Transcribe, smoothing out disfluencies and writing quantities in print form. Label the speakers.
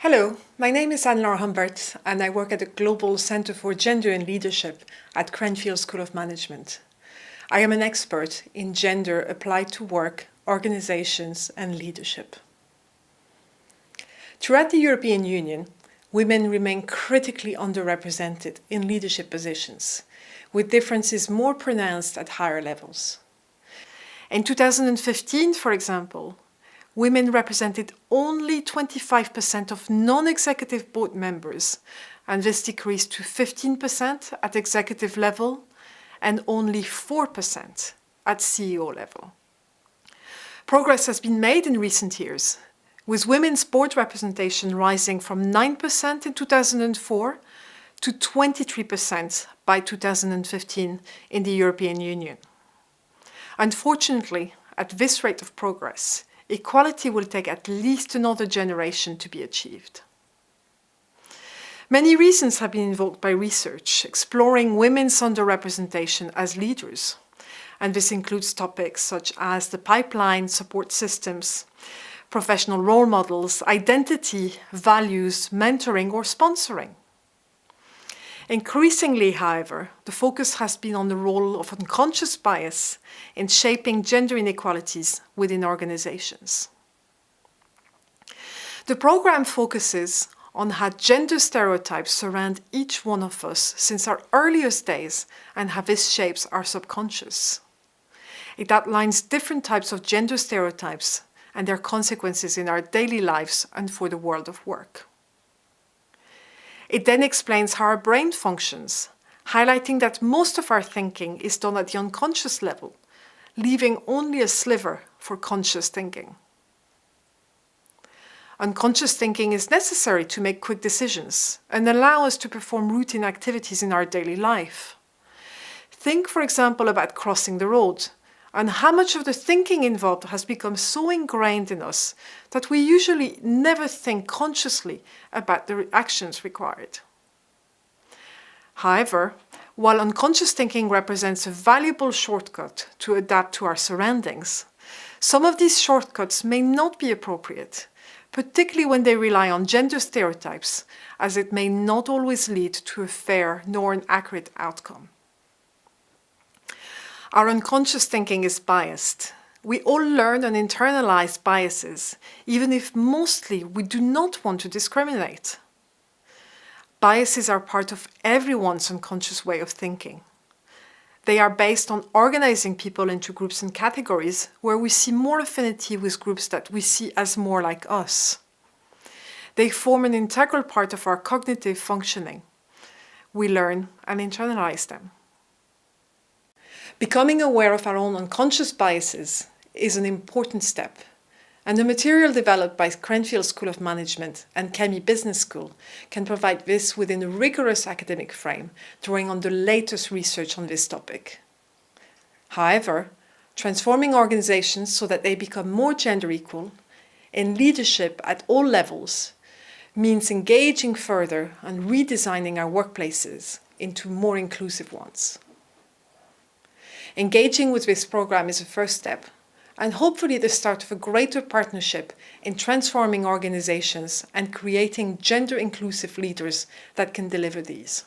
Speaker 1: Hello, my name is Laure Humbert and I work at the Global Center for Gender and Leadership at Cranfield School of Management. I am an expert in gender applied to work, organizations and leadership. Throughout the European Union, women remain critically underrepresented in leadership positions, with differences more pronounced at higher levels. In 2015, for example, women represented only 25% of non-executive board members, and this decreased to 15% at executive level and only 4% at CEO level. Progress has been made in recent years, with women's board representation rising from 9% in 2004 to 23% by 2015 in the European Union. Unfortunately, at this rate of progress, equality will take at least another generation to be achieved. Many reasons have been invoked by research exploring women's underrepresentation as leaders, and this includes topics such as the pipeline, support systems, professional role models, identity, values, mentoring or sponsoring. Increasingly, however, the focus has been on the role of unconscious bias in shaping gender inequalities within organizations. The program focuses on how gender stereotypes surround each one of us since our earliest days and how this shapes our subconscious. It outlines different types of gender stereotypes and their consequences in our daily lives and for the world of work. It then explains how our brain functions, highlighting that most of our thinking is done at the unconscious level, leaving only a sliver for conscious thinking. Unconscious thinking is necessary to make quick decisions and allow us to perform routine activities in our daily life. Think, for example, about crossing the road and how much of the thinking involved has become so ingrained in us that we usually never think consciously about the actions required. However, while unconscious thinking represents a valuable shortcut to adapt to our surroundings, some of these shortcuts may not be appropriate, particularly when they rely on gender stereotypes, as it may not always lead to a fair nor an accurate outcome. Our unconscious thinking is biased. We all learn and internalize biases, even if mostly we do not want to discriminate. Biases are part of everyone's unconscious way of thinking. They are based on organizing people into groups and categories where we see more affinity with groups that we see as more like us. They form an integral part of our cognitive functioning. We learn and internalize them. Becoming aware of our own unconscious biases is an important step, and the material developed by Cranfield School of Management and Chemie Business School can provide this within a rigorous academic frame, drawing on the latest research on this topic. However, transforming organizations so that they become more gender equal, in leadership at all levels, means engaging further and redesigning our workplaces into more inclusive ones. Engaging with this program is a first step, and hopefully the start of a greater partnership in transforming organizations and creating gender-inclusive leaders that can deliver these.